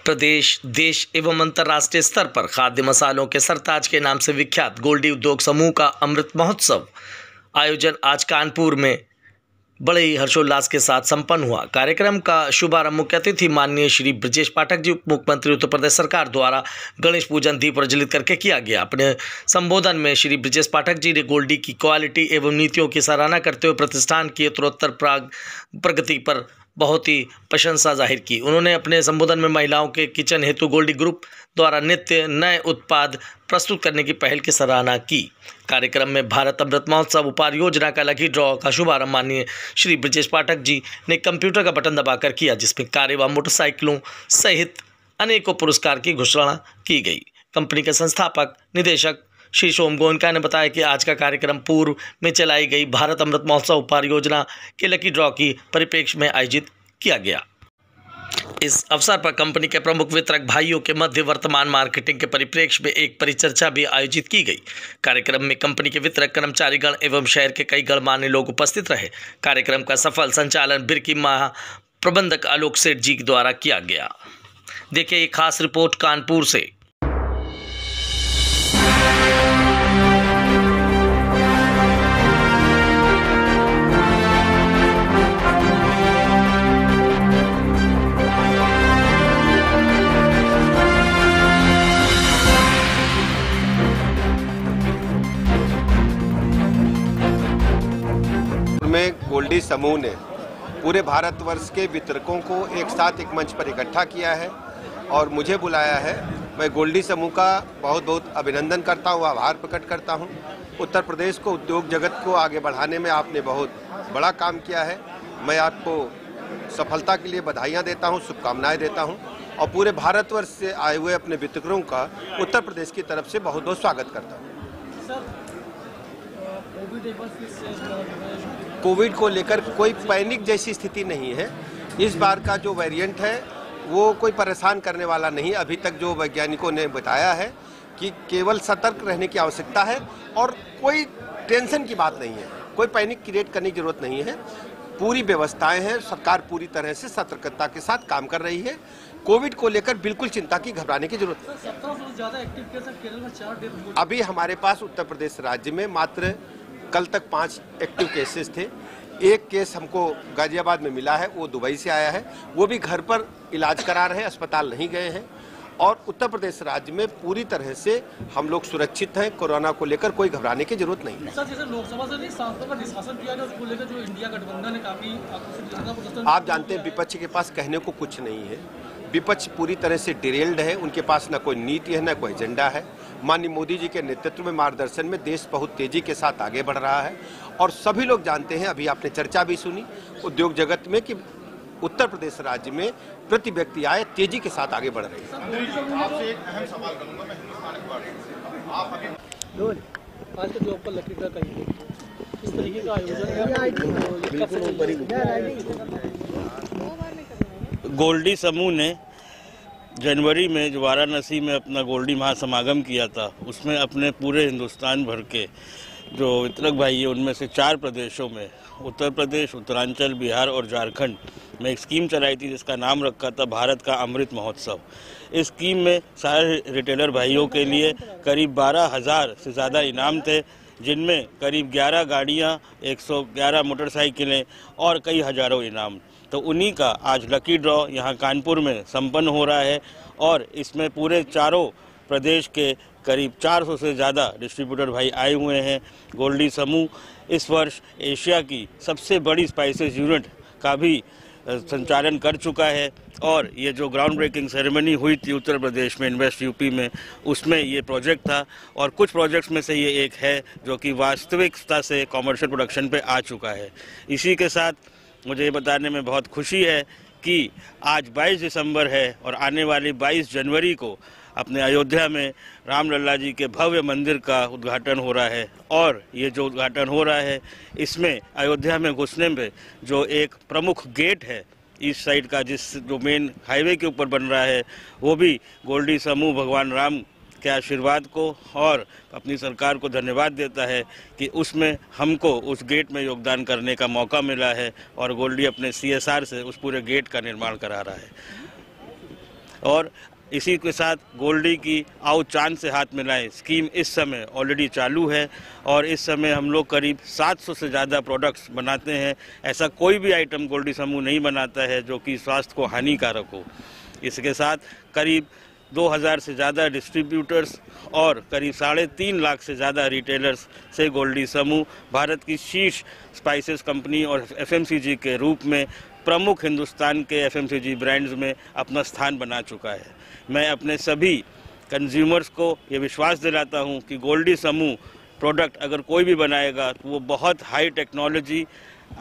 प्रदेश, देश एवं अंतर्राष्ट्रीय स्तर पर खाद्य मसालों के सरताज के नाम से विख्यात गोल्डी उद्योग समूह का अमृत महोत्सव आयोजन आज कानपुर में बड़े ही हर्षोल्लास के साथ संपन्न हुआ। कार्यक्रम का शुभारंभ मुख्य अतिथि माननीय श्री ब्रजेश पाठक जी, उप मुख्यमंत्री उत्तर प्रदेश सरकार द्वारा गणेश पूजन दीप प्रज्वलित करके किया गया। अपने संबोधन में श्री ब्रजेश पाठक जी ने गोल्डी की क्वालिटी एवं नीतियों की सराहना करते हुए प्रतिष्ठान की उत्तरोत्तर प्रगति पर बहुत ही प्रशंसा जाहिर की। उन्होंने अपने संबोधन में महिलाओं के किचन हेतु गोल्डी ग्रुप द्वारा नित्य नए उत्पाद प्रस्तुत करने की पहल की सराहना की। कार्यक्रम में भारत अमृत महोत्सव उपहार योजना का लकी ड्रॉ का शुभारंभ माननीय श्री ब्रजेश पाठक जी ने कंप्यूटर का बटन दबाकर किया, जिसमें कारें व मोटरसाइकिलों सहित अनेकों पुरस्कार की घोषणा की गई। कंपनी के संस्थापक निदेशक श्री सोम गोयनका ने बताया कि आज का कार्यक्रम पूर्व में चलाई गई भारत अमृत महोत्सव उपहार योजना के लकी ड्रॉ की परिप्रेक्ष्य में आयोजित किया गया। इस अवसर पर कंपनी के प्रमुख वितरक भाइयों के मध्य वर्तमान मार्केटिंग के परिप्रेक्ष्य में एक परिचर्चा भी आयोजित की गई। कार्यक्रम में कंपनी के वितरक कर्मचारीगण एवं शहर के कई गणमान्य लोग उपस्थित रहे। कार्यक्रम का सफल संचालन बिर्की महाप्रबंधक आलोक सेठ जी द्वारा किया गया। देखिए एक खास रिपोर्ट कानपुर से। में गोल्डी समूह ने पूरे भारतवर्ष के वितरकों को एक साथ एक मंच पर इकट्ठा किया है और मुझे बुलाया है। मैं गोल्डी समूह का बहुत बहुत अभिनंदन करता हूँ, आभार प्रकट करता हूँ। उत्तर प्रदेश को, उद्योग जगत को आगे बढ़ाने में आपने बहुत बड़ा काम किया है। मैं आपको सफलता के लिए बधाइयाँ देता हूँ, शुभकामनाएँ देता हूँ और पूरे भारतवर्ष से आए हुए अपने वितरकों का उत्तर प्रदेश की तरफ से बहुत बहुत स्वागत करता हूँ। कोविड को लेकर कोई पैनिक जैसी स्थिति नहीं है। इस बार का जो वेरिएंट है वो कोई परेशान करने वाला नहीं। अभी तक जो वैज्ञानिकों ने बताया है कि केवल सतर्क रहने की आवश्यकता है और कोई टेंशन की बात नहीं है, कोई पैनिक क्रिएट करने की जरूरत नहीं है। पूरी व्यवस्थाएं हैं, सरकार पूरी तरह से सतर्कता के साथ काम कर रही है। कोविड को लेकर बिल्कुल चिंता की, घबराने की जरूरत नहीं। 1700 से ज्यादा एक्टिव केस है, केरल में 4 डेथ। अभी हमारे पास उत्तर प्रदेश राज्य में मात्र कल तक 5 एक्टिव केसेस थे। एक केस हमको गाजियाबाद में मिला है, वो दुबई से आया है, वो भी घर पर इलाज करा रहे हैं, अस्पताल नहीं गए हैं। और उत्तर प्रदेश राज्य में पूरी तरह से हम लोग सुरक्षित हैं। कोरोना को लेकर कोई घबराने की जरूरत नहीं है। सर, जैसे लोकसभा से नहीं सांसदों का निष्कासन किया गया, उसको लेकर जो इंडिया गठबंधन है काफी आप जानते हैं विपक्ष के पास कहने को कुछ नहीं है। विपक्ष पूरी तरह से डिरेल्ड है, उनके पास न कोई नीति है, न कोई एजेंडा है। माननीय मोदी जी के नेतृत्व में, मार्गदर्शन में देश बहुत तेजी के साथ आगे बढ़ रहा है और सभी लोग जानते हैं, अभी आपने चर्चा भी सुनी उद्योग जगत में, कि उत्तर प्रदेश राज्य में प्रति व्यक्ति आय तेजी के साथ आगे बढ़ रही है। आपसे एक अहम सवाल करूंगा मैं, आज के जो ऊपर लकड़ी का कहीं इस तरीके का आयोजन गोल्डी समूह ने जनवरी में जो वाराणसी में अपना गोल्डी महासमागम किया था, उसमें अपने पूरे हिंदुस्तान भर के जो वितरक भाई है उनमें से 4 प्रदेशों में, उत्तर प्रदेश, उत्तरांचल, बिहार और झारखंड में एक स्कीम चलाई थी जिसका नाम रखा था भारत का अमृत महोत्सव। इस स्कीम में सारे रिटेलर भाइयों के लिए करीब 12,000 से ज़्यादा इनाम थे, जिनमें करीब 11 गाड़ियाँ, 111 मोटरसाइकिलें और कई हज़ारों इनाम। तो उन्हीं का आज लकी ड्रॉ यहाँ कानपुर में संपन्न हो रहा है और इसमें पूरे चारों प्रदेश के करीब 400 से ज़्यादा डिस्ट्रीब्यूटर भाई आए हुए हैं। गोल्डी समूह इस वर्ष एशिया की सबसे बड़ी स्पाइसेस यूनिट का भी संचालन कर चुका है और ये जो ग्राउंड ब्रेकिंग सेरेमनी हुई थी उत्तर प्रदेश में, इन्वेस्ट यूपी में, उसमें ये प्रोजेक्ट था और कुछ प्रोजेक्ट्स में से ये एक है जो कि वास्तविकता से कॉमर्शियल प्रोडक्शन पे आ चुका है। इसी के साथ मुझे ये बताने में बहुत खुशी है कि आज 22 दिसंबर है और आने वाली 22 जनवरी को अपने अयोध्या में रामलला जी के भव्य मंदिर का उद्घाटन हो रहा है और ये जो उद्घाटन हो रहा है इसमें अयोध्या में घुसने में जो एक प्रमुख गेट है ईस्ट साइड का, जिस जो मेन हाईवे के ऊपर बन रहा है, वो भी गोल्डी समूह भगवान राम के आशीर्वाद को और अपनी सरकार को धन्यवाद देता है कि उसमें हमको उस गेट में योगदान करने का मौका मिला है और गोल्डी अपने CSR से उस पूरे गेट का निर्माण करा रहा है। और इसी के साथ गोल्डी की आओ चांद से हाथ मिलाएं स्कीम इस समय ऑलरेडी चालू है और इस समय हम लोग करीब 700 से ज़्यादा प्रोडक्ट्स बनाते हैं। ऐसा कोई भी आइटम गोल्डी समूह नहीं बनाता है जो कि स्वास्थ्य को हानिकारक हो। इसके साथ करीब 2000 से ज़्यादा डिस्ट्रीब्यूटर्स और करीब 3.5 लाख से ज़्यादा रिटेलर्स से गोल्डी समूह भारत की शीर्ष स्पाइसेस कंपनी और FMCG के रूप में प्रमुख हिंदुस्तान के FMCG ब्रांड्स में अपना स्थान बना चुका है। मैं अपने सभी कंज्यूमर्स को ये विश्वास दिलाता हूँ कि गोल्डी समूह प्रोडक्ट अगर कोई भी बनाएगा तो वो बहुत हाई टेक्नोलॉजी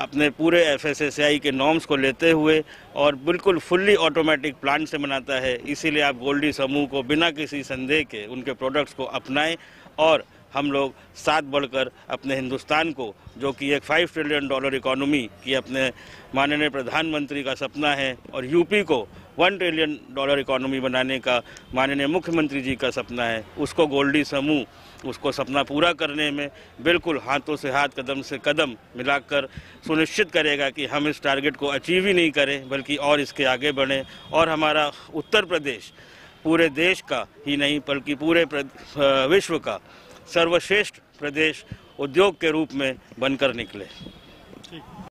अपने पूरे FSSAI के नॉर्म्स को लेते हुए और बिल्कुल फुल्ली ऑटोमेटिक प्लांट से बनाता है। इसीलिए आप गोल्डी समूह को बिना किसी संदेह के उनके प्रोडक्ट्स को अपनाएं और हम लोग साथ बढ़कर अपने हिंदुस्तान को, जो कि एक $5 ट्रिलियन इकोनॉमी की अपने माननीय प्रधानमंत्री का सपना है और यूपी को $1 ट्रिलियन इकोनॉमी बनाने का माननीय मुख्यमंत्री जी का सपना है, उसको गोल्डी समूह उसको सपना पूरा करने में बिल्कुल हाथों से हाथ, कदम से कदम मिलाकर सुनिश्चित करेगा कि हम इस टारगेट को अचीव ही नहीं करें बल्कि और इसके आगे बढ़ें और हमारा उत्तर प्रदेश पूरे देश का ही नहीं बल्कि पूरे विश्व का सर्वश्रेष्ठ प्रदेश उद्योग के रूप में बनकर निकले।